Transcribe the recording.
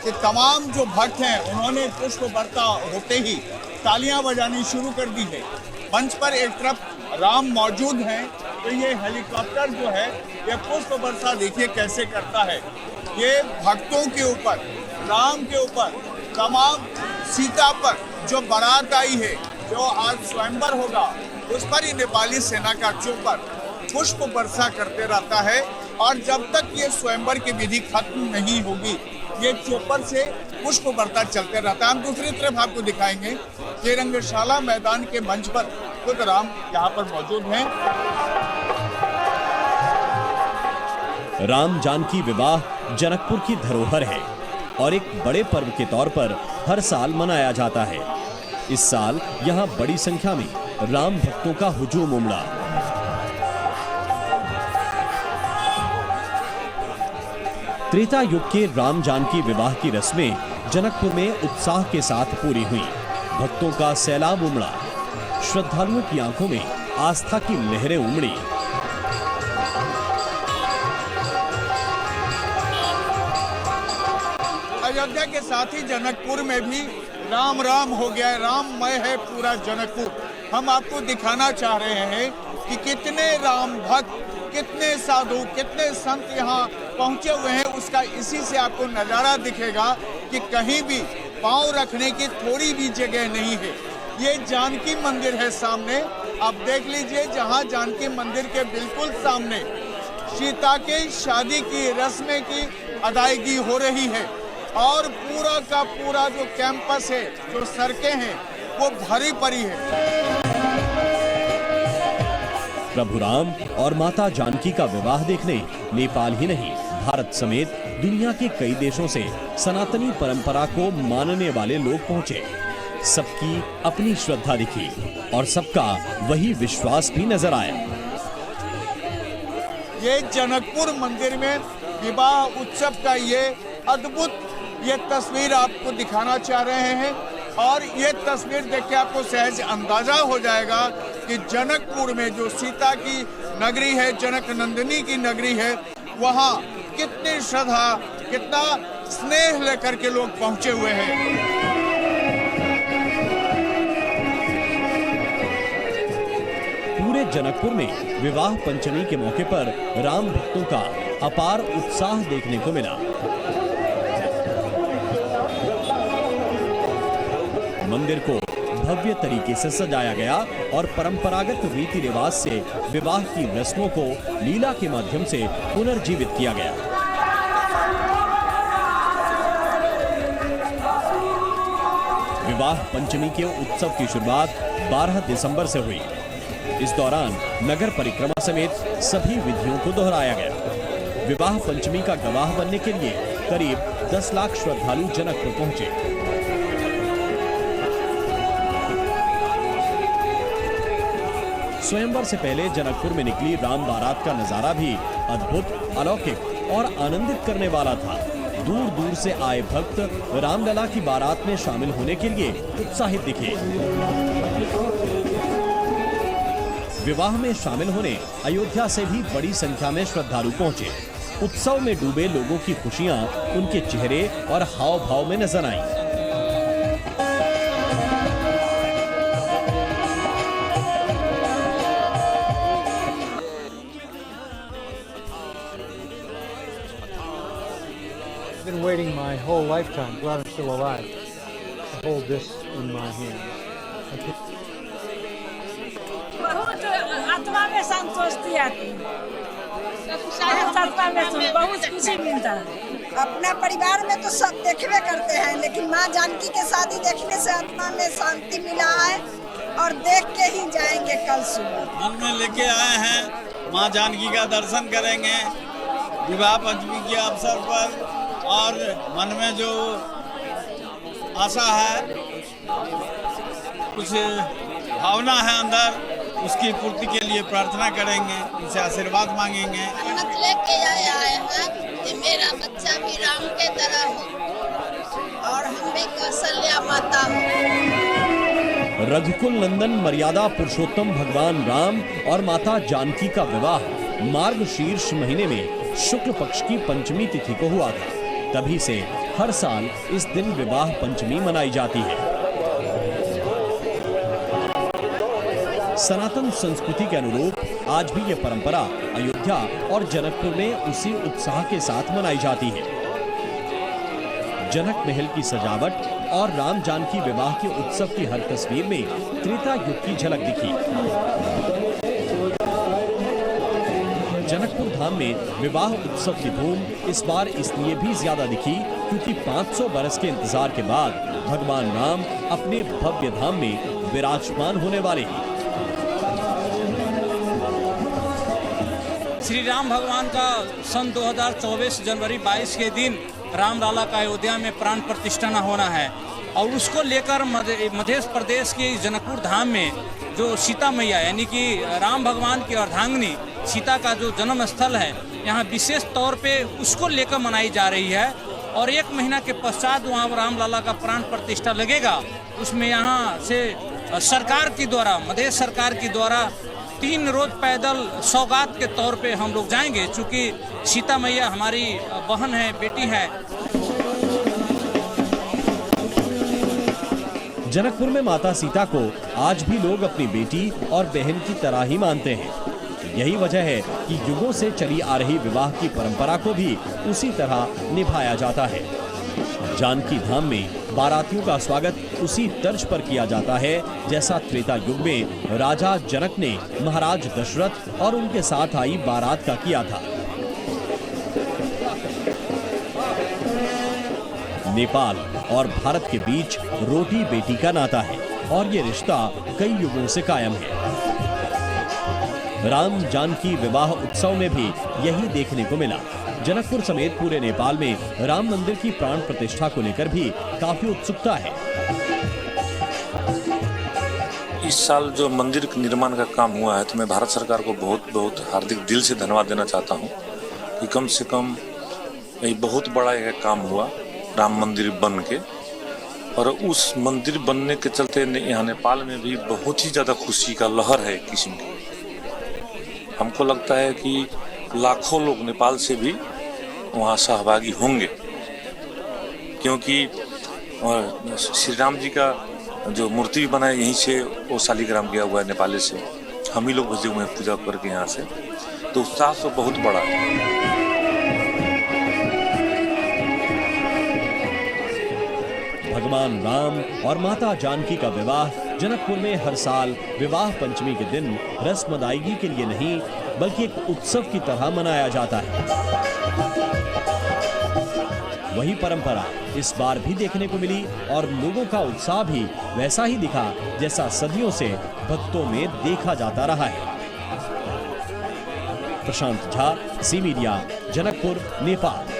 कि तमाम जो भक्त हैं उन्होंने पुष्प वर्षा होते ही तालियां बजानी शुरू कर दी है। मंच पर एक तरफ राम मौजूद हैं, तो ये हेलीकॉप्टर जो है ये पुष्प वर्षा देखिए कैसे करता है। ये भक्तों के ऊपर, राम के ऊपर, तमाम सीता पर जो बारात आई है, जो आज स्वयंवर होगा, उस पर ही नेपाली सेना का चोपर पुष्प वर्षा करते रहता है। और जब तक ये स्वयंवर की विधि खत्म नहीं होगी, ये चोपर से पुष्प वर्षा चलते रहता है। हम दूसरी तरफ आपको दिखाएंगे कि रंगशाला मैदान के मंच पर खुद राम यहाँ पर मौजूद हैं। राम जानकी विवाह जनकपुर की धरोहर है और एक बड़े पर्व के तौर पर हर साल मनाया जाता है। इस साल यहाँ बड़ी संख्या में राम भक्तों का हुजूम उमड़ा। त्रेता युग के राम जानकी विवाह की रस्में जनकपुर में उत्साह के साथ पूरी हुई। भक्तों का सैलाब उमड़ा, श्रद्धालुओं की आंखों में आस्था की लहरें उमड़ी। अयोध्या के साथ ही जनकपुर में भी राम राम हो गया है, राममय है पूरा जनकपुर। हम आपको दिखाना चाह रहे हैं कि कितने राम भक्त, कितने साधु, कितने संत यहाँ पहुंचे हुए हैं। उसका इसी से आपको नजारा दिखेगा कि कहीं भी पांव रखने की थोड़ी भी जगह नहीं है। ये जानकी मंदिर है सामने, आप देख लीजिए, जहाँ जानकी मंदिर के बिल्कुल सामने सीता के शादी की रस्में की अदायगी हो रही है। और पूरा का पूरा जो कैंपस है, जो सड़कें हैं, वो भरी पड़ी है। प्रभु राम और माता जानकी का विवाह देखने नेपाल ही नहीं, भारत समेत दुनिया के कई देशों से सनातनी परंपरा को मानने वाले लोग पहुंचे। सबकी अपनी श्रद्धा दिखी और सबका वही विश्वास भी नजर आया। ये जनकपुर मंदिर में विवाह उत्सव का ये अद्भुत ये तस्वीर आपको दिखाना चाह रहे हैं। और ये तस्वीर देख के आपको सहज अंदाजा हो जाएगा कि जनकपुर में जो सीता की नगरी है, जनक नंदिनी की नगरी है, वहाँ कितनी श्रद्धा, कितना स्नेह लेकर के लोग पहुंचे हुए हैं। पूरे जनकपुर में विवाह पंचमी के मौके पर राम भक्तों का अपार उत्साह देखने को मिला। मंदिर को भव्य तरीके से सजाया गया और परंपरागत रीति रिवाज से विवाह की रस्मों को लीला के माध्यम से पुनर्जीवित किया गया। विवाह पंचमी के उत्सव की शुरुआत 12 दिसंबर से हुई। इस दौरान नगर परिक्रमा समेत सभी विधियों को दोहराया गया। विवाह पंचमी का गवाह बनने के लिए करीब 10 लाख श्रद्धालु जनकपुर पहुंचे। स्वयंवर से पहले जनकपुर में निकली राम बारात का नजारा भी अद्भुत, अलौकिक और आनंदित करने वाला था। दूर दूर से आए भक्त रामलला की बारात में शामिल होने के लिए उत्साहित दिखे। विवाह में शामिल होने अयोध्या से भी बड़ी संख्या में श्रद्धालु पहुंचे। उत्सव में डूबे लोगों की खुशियां उनके चेहरे और हाव भाव में नजर आईं। I've been waiting my whole lifetime, glad I'm still alive, to hold this in my hand. बहुत आत्मा में संतुष्टि आती है, बहुत खुशी मिलता है। अपना परिवार में तो सब देखबे करते हैं, लेकिन माँ जानकी के शादी देखने से आत्मा में शांति मिला है और देख के ही जाएंगे कल सुबह। मन में लेके आए हैं, माँ जानकी का दर्शन करेंगे विवाह पंचमी के अवसर पर। और मन में जो आशा है, कुछ भावना है अंदर, उसकी पूर्ति के लिए प्रार्थना करेंगे, उनसे आशीर्वाद मांगेंगे। मन्नत लेके आए हैं कि मेरा बच्चा भी राम के तरह हो और हम भी कौशल्या माता हो। रघुकुल नंदन मर्यादा पुरुषोत्तम भगवान राम और माता जानकी का विवाह मार्गशीर्ष महीने में शुक्ल पक्ष की पंचमी तिथि को हुआ था। तभी से हर साल इस दिन विवाह पंचमी मनाई जाती है। सनातन संस्कृति के अनुरूप आज भी ये परंपरा अयोध्या और जनकपुर में उसी उत्साह के साथ मनाई जाती है। जनक महल की सजावट और राम जानकी विवाह के उत्सव की हर तस्वीर में त्रेता युग की झलक दिखी। जनकपुर धाम में विवाह उत्सव की धूम इस बार इसलिए भी ज्यादा दिखी क्योंकि 500 बरस के इंतजार के बाद भगवान राम अपने भव्य धाम में विराजमान होने वाले हैं। श्री राम भगवान का सन 2024 जनवरी 22 के दिन रामलला का अयोध्या में प्राण प्रतिष्ठा होना है और उसको लेकर मध्य प्रदेश के जनकपुर धाम में जो सीता मैया यानी कि राम भगवान की अर्धांगिनी सीता का जो जन्म स्थल है, यहाँ विशेष तौर पे उसको लेकर मनाई जा रही है और 1 महीना के पश्चात वहाँ रामलला का प्राण प्रतिष्ठा लगेगा। उसमें यहाँ से सरकार के द्वारा, मध्य सरकार के द्वारा 3 रोज पैदल सौगात के तौर पे हम लोग जाएंगे, चूँकि सीता मैया हमारी बहन है, बेटी है। जनकपुर में माता सीता को आज भी लोग अपनी बेटी और बहन की तरह ही मानते हैं। यही वजह है कि युगों से चली आ रही विवाह की परंपरा को भी उसी तरह निभाया जाता है। जानकी धाम में बारातियों का स्वागत उसी तर्ज पर किया जाता है जैसा त्रेता युग में राजा जनक ने महाराज दशरथ और उनके साथ आई बारात का किया था। नेपाल और भारत के बीच रोटी बेटी का नाता है और ये रिश्ता कई युगों से कायम है। राम जानकी विवाह उत्सव में भी यही देखने को मिला। जनकपुर समेत पूरे नेपाल में राम मंदिर की प्राण प्रतिष्ठा को लेकर भी काफी उत्सुकता है। इस साल जो मंदिर निर्माण का काम हुआ है तो मैं भारत सरकार को बहुत बहुत हार्दिक दिल से धन्यवाद देना चाहता हूं कि कम से कम ये बहुत बड़ा एक काम हुआ राम मंदिर बन के, और उस मंदिर बनने के चलते यहाँ नेपाल में भी बहुत ही ज़्यादा खुशी का लहर है। किस्म की हमको लगता है कि लाखों लोग नेपाल से भी वहाँ सहभागी होंगे, क्योंकि श्री राम जी का जो मूर्ति भी बना है यहीं से, वो शालिग्राम गया हुआ है नेपाल से, हम ही लोग भेजे हुए हैं पूजा करके यहाँ से, तो उत्साह तो बहुत बड़ा है। भगवान राम और माता जानकी का विवाह जनकपुर में हर साल विवाह पंचमी के दिन रस्म अदायगी के लिए नहीं बल्कि एक उत्सव की तरह मनाया जाता है। वही परंपरा इस बार भी देखने को मिली और लोगों का उत्साह भी वैसा ही दिखा जैसा सदियों से भक्तों में देखा जाता रहा है। प्रशांत झा, सी मीडिया, जनकपुर, नेपाल।